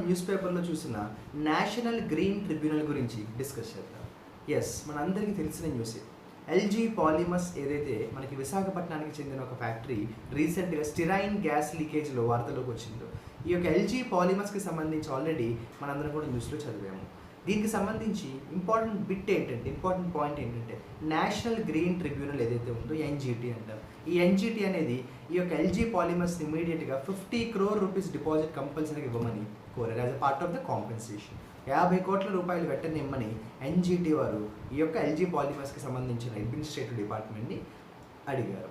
News పేపర్లో చూసిన national green tribunal గురించి డిస్కస్ చేద్దాం. ఎస్, మనందరికీ తెలిసిన న్యూసే. ఎల్జీ పాలిమర్స్ ఏదైతే మనకి విశాఖపట్నానికి చెందిన ఒక ఫ్యాక్టరీ రీసెంట్గా స్టిరైన్ గ్యాస్ లీకేజ్లో వార్తలోకి వచ్చిందో, ఈ యొక్క ఎల్జీ పాలిమర్స్కి సంబంధించి ఆల్రెడీ మనందరం కూడా న్యూస్లో చదివాము. దీనికి సంబంధించి ఇంపార్టెంట్ పాయింట్ ఏంటంటే నేషనల్ గ్రీన్ ట్రిబ్యునల్ ఏదైతే ఉందో ఎన్జీటీ అంటారు. ఈ ఎన్జీటీ అనేది ఈ యొక్క ఎల్జీ పాలిమర్స్ని ఇమీడియట్గా 50 crore రూపీస్ డిపాజిట్ కంపల్సరీగా ఇవ్వమని కోరారు as a part of the compensation. 50 కోట్ల రూపాయలు వెంటనే ఇమ్మని ఎన్జీటీ వారు ఈ యొక్క ఎల్జీ పాలిమర్స్కి సంబంధించిన అడ్మినిస్ట్రేటివ్ డిపార్ట్మెంట్ని అడిగారు.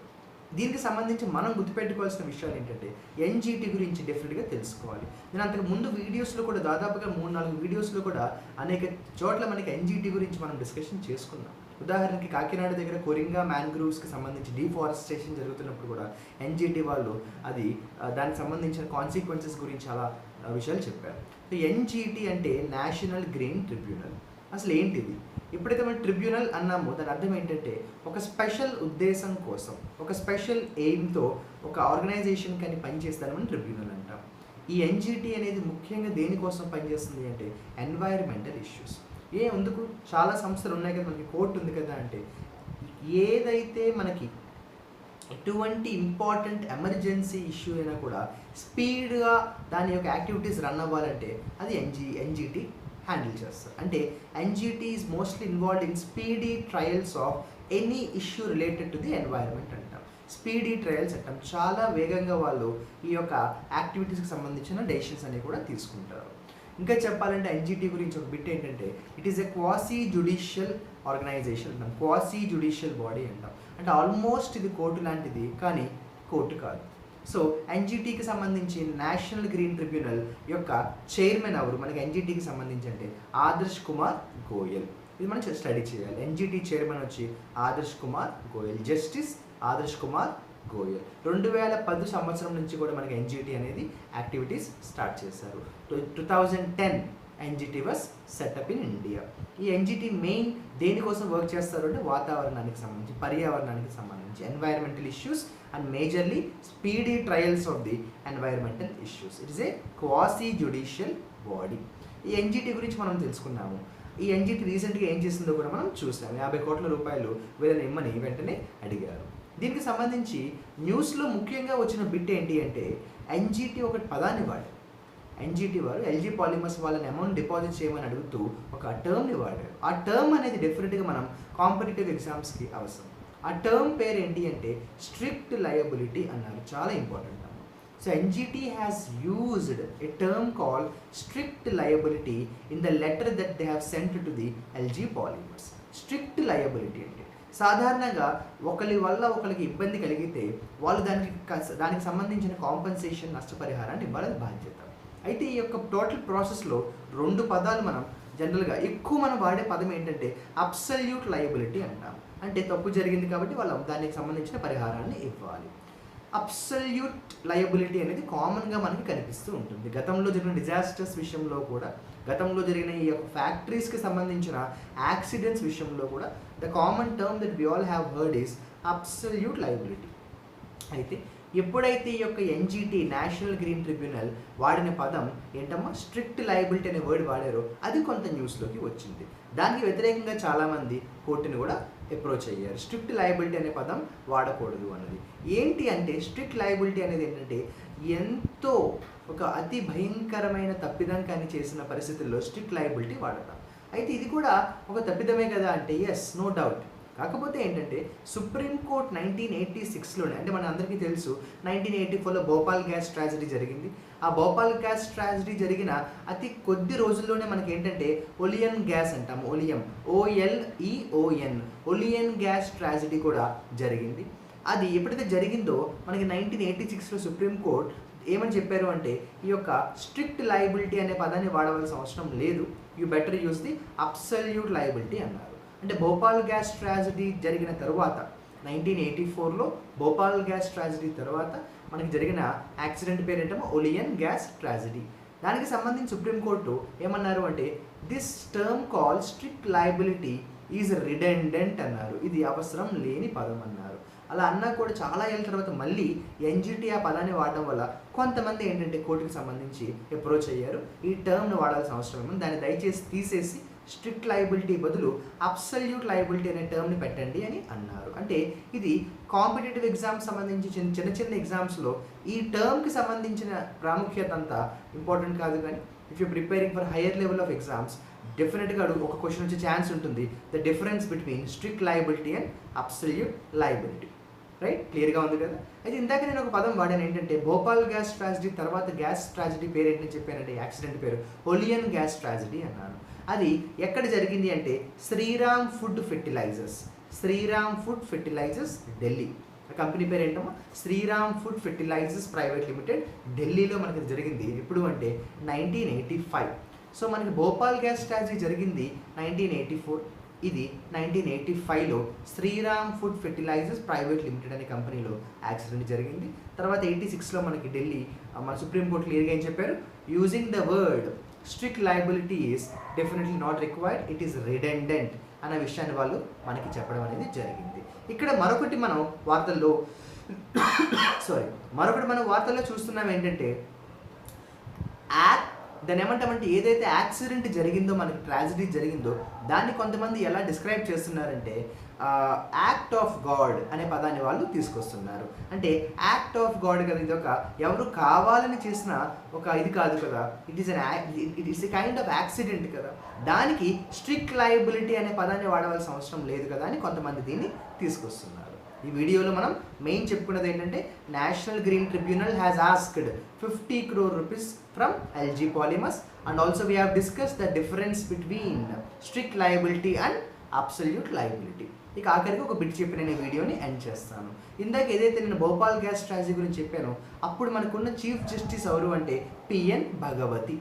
దీనికి సంబంధించి మనం గుర్తుపెట్టుకోవాల్సిన విషయాలు ఏంటంటే ఎన్జీటీ గురించి డెఫినెట్గా తెలుసుకోవాలి. నేను అంతకు ముందు వీడియోస్లో కూడా దాదాపుగా 3-4 వీడియోస్లో కూడా అనేక చోట్ల మనకి ఎన్జీటీ గురించి మనం డిస్కషన్ చేసుకున్నాం. ఉదాహరణకి కాకినాడ దగ్గర కొరింగా మ్యాంగ్రూవ్స్కి సంబంధించి డీఫారెస్టేషన్ జరుగుతున్నప్పుడు కూడా ఎన్జీటీ వాళ్ళు దానికి సంబంధించిన కాన్సిక్వెన్సెస్ గురించి చాలా విషయాలు చెప్పారు. సో ఎన్జీటీ అంటే నేషనల్ గ్రీన్ ట్రిబ్యునల్. అసలు ఏంటిది? ఎప్పుడైతే మనం ట్రిబ్యునల్ అన్నామో దాని అర్థం ఏంటంటే ఒక స్పెషల్ ఉద్దేశం కోసం, ఒక స్పెషల్ ఎయిమ్తో ఒక ఆర్గనైజేషన్ కానీ పనిచేస్తానని మనం ట్రిబ్యునల్ అంటాం. ఈ ఎన్జీటీ అనేది ముఖ్యంగా దేనికోసం పనిచేస్తుంది అంటే ఎన్వైరన్మెంటల్ ఇష్యూస్. ఎందుకు? చాలా సంస్థలు ఉన్నాయి కదా, మనకి కోర్టు ఉంది కదా, అంటే ఏదైతే మనకి ఎటువంటి ఇంపార్టెంట్ ఎమర్జెన్సీ ఇష్యూ అయినా కూడా స్పీడ్గా దాని యొక్క యాక్టివిటీస్ రన్ అవ్వాలంటే అది ఎన్జీటీ హ్యాండిల్ చేస్తారు. అంటే NGT is mostly involved in speedy trials of any issue related to the environment అంటాం. స్పీడీ ట్రయల్స్ అంటాం. చాలా వేగంగా వాళ్ళు ఈ యొక్క యాక్టివిటీస్కి సంబంధించిన డెసిషన్స్ అనేవి కూడా తీసుకుంటారు. ఇంకా చెప్పాలంటే ఎన్జీటీ గురించి ఒక బిట్ ఏంటంటే it is a quasi judicial organization అంటాం. క్వాసీ జ్యుడిషియల్ బాడీ అంటాం. అంటే ఆల్మోస్ట్ ఇది కోర్టు లాంటిది, కానీ కోర్టు కాదు. సో ఎన్జీటీకి సంబంధించి నేషనల్ గ్రీన్ ట్రిబ్యునల్ యొక్క చైర్మన్ ఎవరు మనకి ఎన్జీటీకి సంబంధించి అంటే ఆదర్శ్ కుమార్ గోయల్. ఇది మనం స్టడీ చేయాలి. ఎన్జీటీ చైర్మన్ వచ్చి ఆదర్శ్ కుమార్ గోయల్, జస్టిస్ ఆదర్శ్ కుమార్ గోయల్. 2010 సంవత్సరం నుంచి కూడా మనకి ఎన్జీటీ అనేది యాక్టివిటీస్ స్టార్ట్ చేశారు. 2010 NGT was setup in India. ఈ ఎన్జీటీ మెయిన్ దేనికోసం వర్క్ చేస్తారు అంటే వాతావరణానికి సంబంధించి, పర్యావరణానికి సంబంధించి environmental issues and majorly speedy trials of the environmental issues. It is a quasi judicial body. ఈ ఎన్జీటీ గురించి మనం తెలుసుకున్నాము. ఈ ఎన్జీటీ రీసెంట్గా ఏం చేసిందో కూడా మనం చూసాము. 50 కోట్ల రూపాయలు వీళ్ళని ఇమ్మని వెంటనే అడిగారు. దీనికి సంబంధించి న్యూస్లో ముఖ్యంగా వచ్చిన బిట్ ఏంటి అంటే ఎన్జీటీ ఒక పదాన్ని వాడారు. ఎన్జీటీ వారు ఎల్జీ పాలిమర్స్ వాళ్ళని అమౌంట్ డిపాజిట్ చేయమని అడుగుతూ ఒక టర్మ్ని వాడారు. ఆ టర్మ్ అనేది డెఫినెట్గా మనం కాంపిటేటివ్ ఎగ్జామ్స్కి అవసరం. ఆ టర్మ్ పేరు ఏంటి అంటే స్ట్రిక్ట్ లయబిలిటీ అన్నారు. చాలా ఇంపార్టెంట్ అన్నమాట. So NGT has used a term call strict liability in the letter that they have sent to the LG polymers. Strict liability అంటే సాధారణంగా ఒకరికి ఇబ్బంది కలిగితే వాళ్ళు దానికి సంబంధించిన కాంపెన్సేషన్, నష్టపరిహారాన్ని ఇవ్వాలని బాధ్యత. అయితే ఈ యొక్క టోటల్ ప్రాసెస్లో 2 పదాలు మనం జనరల్గా ఎక్కువ మనం వాడే పదం ఏంటంటే అబ్సల్యూట్ లయబిలిటీ అంటాం. అంటే తప్పు జరిగింది కాబట్టి వాళ్ళు దానికి సంబంధించిన పరిహారాన్ని ఇవ్వాలి. అబ్సల్యూట్ లయబిలిటీ అనేది కామన్గా మనకి కనిపిస్తూ ఉంటుంది. గతంలో జరిగిన డిజాస్టర్స్ విషయంలో కూడా, గతంలో జరిగిన ఈ యొక్క ఫ్యాక్టరీస్కి సంబంధించిన యాక్సిడెంట్స్ విషయంలో కూడా the common term that we all have heard is absolute liability. అయితే ఎప్పుడైతే ఈ యొక్క ఎన్జీటీ నేషనల్ గ్రీన్ ట్రిబ్యునల్ వాడిన పదం ఏంటమ్మా స్ట్రిక్ట్ లయబిలిటీ అనే వర్డ్ వాడారో అది కొంత న్యూస్లోకి వచ్చింది. దానికి వ్యతిరేకంగా చాలామంది కోర్టుని కూడా అప్రోచ్ అయ్యారు. స్ట్రిక్ట్ లయబిలిటీ అనే పదం వాడకూడదు అన్నది. ఏంటి అంటే స్ట్రిక్ట్ లయబిలిటీ అనేది ఏంటంటే ఎంతో ఒక అతి భయంకరమైన తప్పిదం కానీ చేసిన పరిస్థితుల్లో స్ట్రిక్ట్ లయబిలిటీ వాడతాం. అయితే ఇది కూడా ఒక తప్పిదమే కదా అంటే ఎస్, నో డౌట్. కాకపోతే ఏంటంటే సుప్రీంకోర్టు 1986లోనే, అంటే మన అందరికీ తెలుసు 1984లో భోపాల్ గ్యాస్ ట్రాజడీ జరిగింది. ఆ భోపాల్ గ్యాస్ ట్రాజడీ జరిగిన అతి కొద్ది రోజుల్లోనే మనకి ఏంటంటే ఒలియన్ గ్యాస్ అంటాము, OLEON ఒలియన్ గ్యాస్ ట్రాజడీ కూడా జరిగింది. అది ఎప్పుడైతే జరిగిందో మనకి 1986లో సుప్రీంకోర్టు ఏమని చెప్పారు అంటే ఈ యొక్క స్ట్రిక్ట్ లయబిలిటీ అనే పదాన్ని వాడవలసిన అవసరం లేదు, you better use the absolute liability అన్నారు. అంటే భోపాల్ గ్యాస్ ట్రాజడీ జరిగిన తర్వాత 1984లో భోపాల్ గ్యాస్ ట్రాజడీ తర్వాత మనకి జరిగిన యాక్సిడెంట్ పేరేంటమో ఒలియన్ గ్యాస్ ట్రాజడీ. దానికి సంబంధించి సుప్రీంకోర్టు ఏమన్నారు అంటే this term call strict liability is redundant అన్నారు. ఇది అవసరం లేని పదం అన్నారు. అలా అన్నా కూడా చాలా ఏళ్ళ తర్వాత మళ్ళీ ఎన్జిటి ఆ పదాన్ని వాడడం వల్ల కొంతమంది ఏంటంటే కోర్టుకి సంబంధించి అప్రోచ్ అయ్యారు. ఈ టర్మ్ను వాడాల్సిన అవసరం ఏమో దాన్ని దయచేసి తీసేసి స్ట్రిక్ట్ లయబిలిటీ బదులు అబ్సల్యూట్ లయబిలిటీ అనే టర్మ్ని పెట్టండి అని అన్నారు. అంటే ఇది కాంపిటేటివ్ ఎగ్జామ్స్ సంబంధించి చిన్న చిన్న ఎగ్జామ్స్లో ఈ టర్మ్కి సంబంధించిన ప్రాముఖ్యత అంతా ఇంపార్టెంట్ కాదు. కానీ if you preparing for higher level of exams డెఫినెట్గా ఒక క్వశ్చన్ వచ్చే ఛాన్స్ ఉంటుంది. The difference between strict liability and absolute liability. Right, క్లియర్గా ఉంది కదా. అయితే ఇందాక నేను ఒక పదం వాడాను ఏంటంటే భోపాల్ గ్యాస్ ట్రాజడీ తర్వాత గ్యాస్ ట్రాజడీ పేరు ఏంటని చెప్పానంటే యాక్సిడెంట్ పేరు ఒలియన్ గ్యాస్ ట్రాజడీ అన్నాను. అది ఎక్కడ జరిగింది అంటే Shriram food fertilizers. Shriram food fertilizers Delhi. Company పేరు ఏంటమ్మా? Shriram food fertilisers private limited, ఢిల్లీలో మనకి జరిగింది. ఎప్పుడు అంటే 1985. సో మనకి భోపాల్ గ్యాస్ ట్రాజడీ జరిగింది 1984. ఇది 1985లో Shriram food fertilisers private limited అనే కంపెనీలో యాక్సిడెంట్ జరిగింది. తర్వాత 86లో మనకి ఢిల్లీ మన సుప్రీంకోర్టు క్లియర్గా ఏం చెప్పారు? Using the word strict liability is definitely not required, it is redundant అనే విషయాన్ని వాళ్ళు మనకి చెప్పడం అనేది జరిగింది. ఇక్కడ మరొకటి మనం వార్తల్లో చూస్తున్నాం ఏంటంటే దాన్ని ఏమంటామంటే ఏదైతే యాక్సిడెంట్ జరిగిందో, మనకి ట్రాజడీ జరిగిందో దాన్ని కొంతమంది ఎలా డిస్క్రైబ్ చేస్తున్నారంటే యాక్ట్ ఆఫ్ గాడ్ అనే పదాన్ని వాళ్ళు తీసుకొస్తున్నారు. అంటే యాక్ట్ ఆఫ్ గాడ్ కదా, ఇది ఒక ఎవరు కావాలని చేసిన ఒక ఇది కాదు కదా, it is a kind of accident కదా, దానికి స్ట్రిక్ట్ లయబిలిటీ అనే పదాన్ని వాడవలసిన అవసరం లేదు కదా అని కొంతమంది దీన్ని తీసుకొస్తున్నారు. ఈ వీడియోలో మనం మెయిన్ చెప్పుకున్నది ఏంటంటే national green tribunal has asked 50 crore rupees from LG Polymers and also we have discussed the difference between strict liability and absolute liability. ఇక ఆఖరికి ఒక బిట్ చెప్పి నేను ఈ వీడియోని ఎండ్ చేస్తాను. ఇందాక ఏదైతే నేను భోపాల్ గ్యాస్ ట్రాజడీ గురించి చెప్పానో అప్పుడు మనకున్న చీఫ్ జస్టిస్ ఎవరు అంటే P N Bhagwati.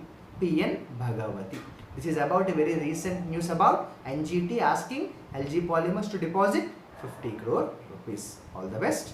This is about a very recent news about NGT asking LG Polymers to deposit 50 crore rupees. All the best.